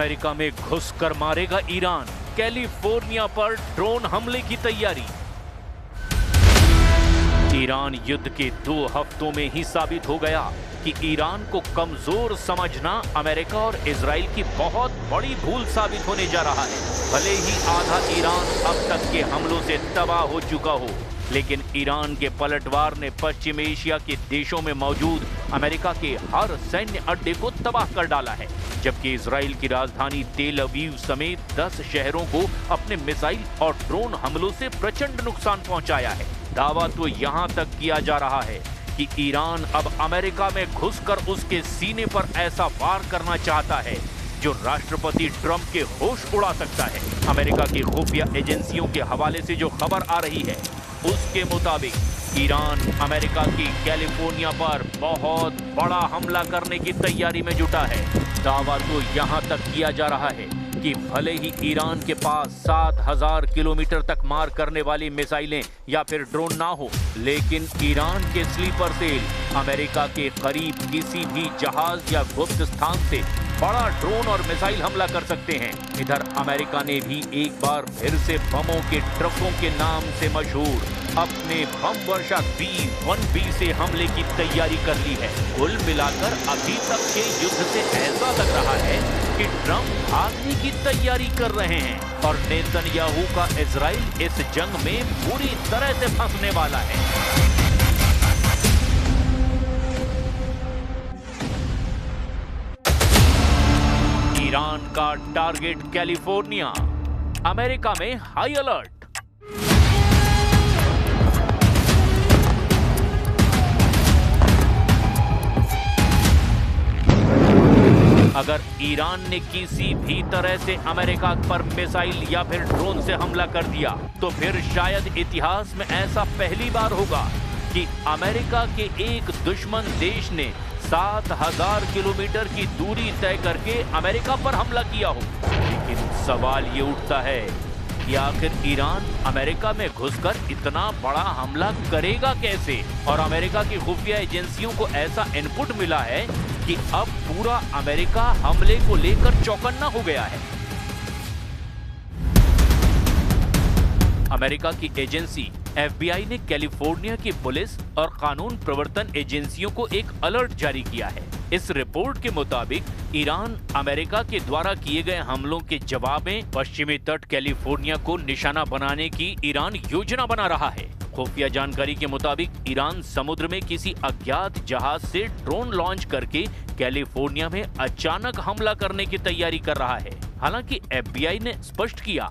America में घुसकर मारेगा ईरान, कैलिफोर्निया पर ड्रोन हमले की तैयारी। ईरान युद्ध के 2 हफ्तों में ही साबित हो गया कि ईरान को कमजोर समझना अमेरिका और इजराइल की बहुत बड़ी भूल साबित होने जा रहा है। भले ही आधा ईरान अब तक के हमलों से तबाह हो चुका हो, लेकिन ईरान के पलटवार ने पश्चिम एशिया के देशों में मौजूद अमेरिका के हर सैन्य अड्डे को तबाह कर डाला है, जबकि इजराइल की राजधानी तेल अवीव समेत 10 शहरों को अपने मिसाइल और ड्रोन हमलों से प्रचंड नुकसान पहुंचाया है। दावा तो यहां तक किया जा रहा है कि ईरान अब अमेरिका में घुसकर उसके सीने पर ऐसा वार करना चाहता है जो राष्ट्रपति ट्रंप के होश उड़ा सकता है। अमेरिका की खुफिया एजेंसियों के हवाले से जो खबर आ रही है, उसके मुताबिक ईरान अमेरिका की कैलिफोर्निया पर बहुत बड़ा हमला करने की तैयारी में जुटा है। दावा तो यहां तक किया जा रहा है कि भले ही ईरान के पास 7000 किलोमीटर तक मार करने वाली मिसाइलें या फिर ड्रोन ना हो, लेकिन ईरान के स्लीपर सेल अमेरिका के करीब किसी भी जहाज या गुप्त स्थान से बड़ा ड्रोन और मिसाइल हमला कर सकते हैं। इधर अमेरिका ने भी एक बार फिर से बमों के ट्रकों के नाम से मशहूर अपने बम वर्षा B-1B से हमले की तैयारी कर ली है। कुल मिलाकर अभी तक के युद्ध से ऐसा लग रहा है कि ट्रंप भागने की तैयारी कर रहे हैं और नेतन्याहू का इजराइल इस जंग में पूरी तरह से फंसने वाला है। ईरान का टारगेट कैलिफोर्निया, अमेरिका में हाई अलर्ट। अगर ईरान ने किसी भी तरह से अमेरिका पर मिसाइल या फिर ड्रोन से हमला कर दिया तो फिर शायद इतिहास में ऐसा पहली बार होगा कि अमेरिका के एक दुश्मन देश ने 7000 किलोमीटर की दूरी तय करके अमेरिका पर हमला किया हो। लेकिन सवाल ये उठता है कि आखिर ईरान अमेरिका में घुसकर इतना बड़ा हमला करेगा कैसे? और अमेरिका की खुफिया एजेंसियों को ऐसा इनपुट मिला है कि अब पूरा अमेरिका हमले को लेकर चौकन्ना हो गया है। अमेरिका की एजेंसी FBI ने कैलिफोर्निया की पुलिस और कानून प्रवर्तन एजेंसियों को एक अलर्ट जारी किया है। इस रिपोर्ट के मुताबिक ईरान अमेरिका के द्वारा किए गए हमलों के जवाब में पश्चिमी तट कैलिफोर्निया को निशाना बनाने की ईरान योजना बना रहा है। खुफिया जानकारी के मुताबिक ईरान समुद्र में किसी अज्ञात जहाज से ड्रोन लॉन्च करके कैलिफोर्निया में अचानक हमला करने की तैयारी कर रहा है। हालांकि FBI ने स्पष्ट किया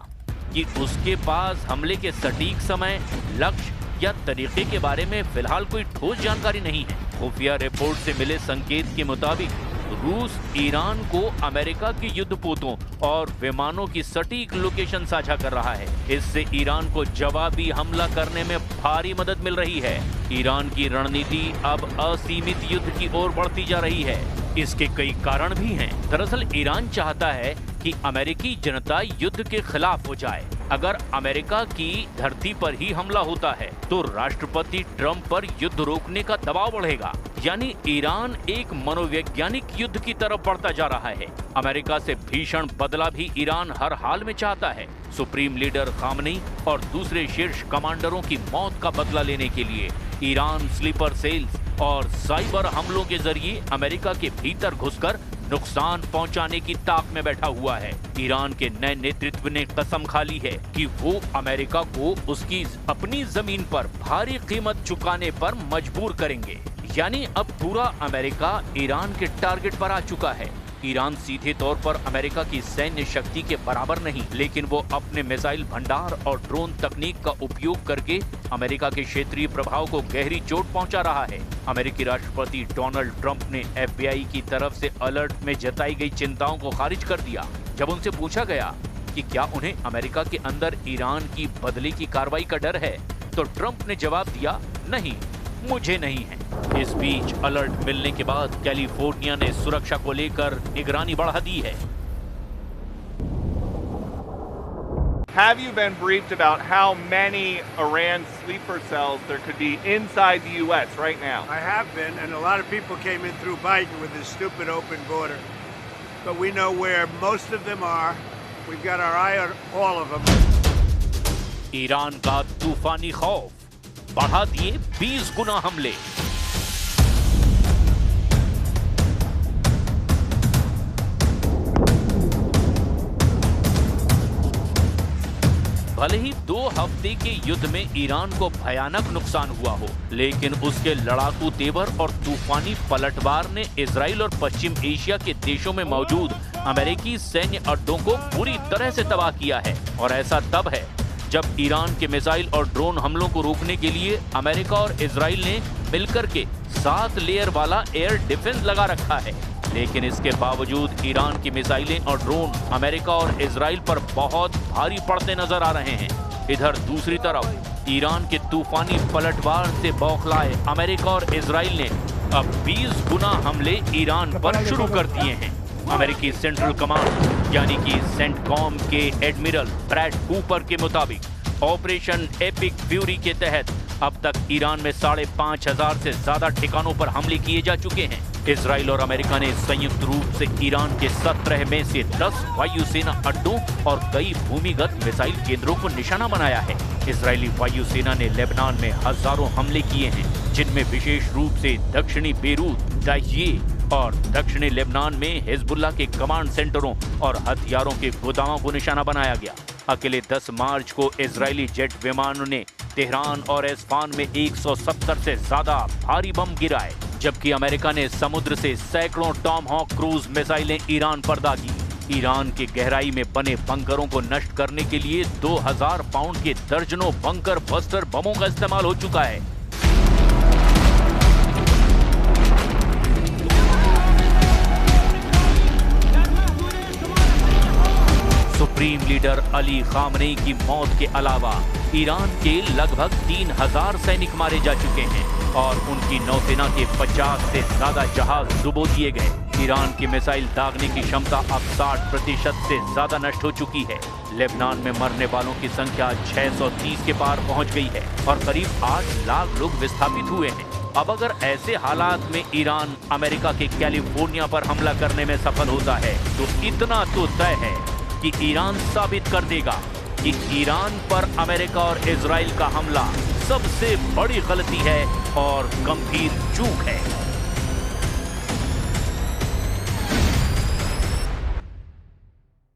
कि उसके पास हमले के सटीक समय, लक्ष्य या तरीके के बारे में फिलहाल कोई ठोस जानकारी नहीं है। खुफिया रिपोर्ट से मिले संकेत के मुताबिक रूस ईरान को अमेरिका की युद्धपोतों और विमानों की सटीक लोकेशन साझा कर रहा है। इससे ईरान को जवाबी हमला करने में भारी मदद मिल रही है। ईरान की रणनीति अब असीमित युद्ध की ओर बढ़ती जा रही है। इसके कई कारण भी हैं। दरअसल ईरान चाहता है कि अमेरिकी जनता युद्ध के खिलाफ हो जाए। अगर अमेरिका की धरती पर ही हमला होता है तो राष्ट्रपति ट्रंप पर युद्ध रोकने का दबाव बढ़ेगा। यानी ईरान एक मनोवैज्ञानिक युद्ध की तरफ बढ़ता जा रहा है। अमेरिका से भीषण बदला भी ईरान हर हाल में चाहता है। सुप्रीम लीडर खामनेई और दूसरे शीर्ष कमांडरों की मौत का बदला लेने के लिए ईरान स्लीपर सेल्स और साइबर हमलों के जरिए अमेरिका के भीतर घुसकर नुकसान पहुंचाने की ताक में बैठा हुआ है। ईरान के नए नेतृत्व ने कसम खा ली है कि वो अमेरिका को उसकी अपनी जमीन पर भारी कीमत चुकाने पर मजबूर करेंगे। यानी अब पूरा अमेरिका ईरान के टारगेट पर आ चुका है। ईरान सीधे तौर पर अमेरिका की सैन्य शक्ति के बराबर नहीं, लेकिन वो अपने मिसाइल भंडार और ड्रोन तकनीक का उपयोग करके अमेरिका के क्षेत्रीय प्रभाव को गहरी चोट पहुंचा रहा है। अमेरिकी राष्ट्रपति डोनाल्ड ट्रंप ने FBI की तरफ से अलर्ट में जताई गई चिंताओं को खारिज कर दिया। जब उनसे पूछा गया कि क्या उन्हें अमेरिका के अंदर ईरान की बदले की कार्रवाई का डर है, तो ट्रंप ने जवाब दिया, नहीं, मुझे नहीं है। इस बीच अलर्ट मिलने के बाद कैलिफोर्निया ने सुरक्षा को लेकर निगरानी बढ़ा दी है। Have you been briefed about how many Iran sleeper cells there could be inside the U.S. right now? I have been, and a lot of people came in through Biden with his stupid open border. but we know where most of them are. We've got our eye on all of them. Iran का तूफानी खौफ, बढ़ा दिए 20 गुना हमले। भले ही 2 हफ्ते के युद्ध में ईरान को भयानक नुकसान हुआ हो, लेकिन उसके लड़ाकू तेवर और तूफानी पलटवार ने इजराइल और पश्चिम एशिया के देशों में मौजूद अमेरिकी सैन्य अड्डों को पूरी तरह से तबाह किया है। और ऐसा तब है जब ईरान के मिसाइल और ड्रोन हमलों को रोकने के लिए अमेरिका और इजराइल ने मिलकर के 7 लेयर वाला एयर डिफेंस लगा रखा है। लेकिन इसके बावजूद ईरान की मिसाइलें और ड्रोन अमेरिका और इजराइल पर बहुत भारी पड़ते नजर आ रहे हैं। इधर दूसरी तरफ ईरान के तूफानी पलटवार से बौखलाए अमेरिका और इजराइल ने अब 20 गुना हमले ईरान पर शुरू कर दिए हैं। अमेरिकी सेंट्रल कमांड यानी कि सेंटकॉम के एडमिरल ब्रैड कूपर के मुताबिक ऑपरेशन एपिक फ्यूरी के तहत अब तक ईरान में 5,500 से ज्यादा ठिकानों पर हमले किए जा चुके हैं। इजराइल और अमेरिका ने संयुक्त रूप से ईरान के 17 में से 10 वायुसेना अड्डों और कई भूमिगत मिसाइल केंद्रों को निशाना बनाया है। इजरायली वायुसेना ने लेबनान में हजारों हमले किए हैं, जिनमें विशेष रूप से दक्षिणी बेरूत, दाइये और दक्षिणी लेबनान में हिजबुल्लाह के कमांड सेंटरों और हथियारों के गोदामों को निशाना बनाया गया। अकेले 10 मार्च को इजरायली जेट विमानों ने तेहरान और एस्फान में 170 से ज्यादा भारी बम गिराए, जबकि अमेरिका ने समुद्र से सैकड़ों टॉमहॉक क्रूज मिसाइलें ईरान पर दागी। ईरान के गहराई में बने बंकरों को नष्ट करने के लिए 2000 पाउंड के दर्जनों बंकर बस्टर बमों का इस्तेमाल हो चुका है। सुप्रीम लीडर अली खामनेई की मौत के अलावा ईरान के लगभग 3000 सैनिक मारे जा चुके हैं और उनकी नौसेना के 50 से ज्यादा जहाज डुबो दिए गए। ईरान की मिसाइल दागने की क्षमता अब 60% से ज्यादा नष्ट हो चुकी है। लेबनान में मरने वालों की संख्या 630 के पार पहुंच गई है और करीब 8 लाख लोग विस्थापित हुए हैं। अब अगर ऐसे हालात में ईरान अमेरिका के कैलिफोर्निया पर हमला करने में सफल होता है तो इतना तो तय है कि ईरान साबित कर देगा कि ईरान पर अमेरिका और इजराइल का हमला सबसे बड़ी गलती है और गंभीर चूक है।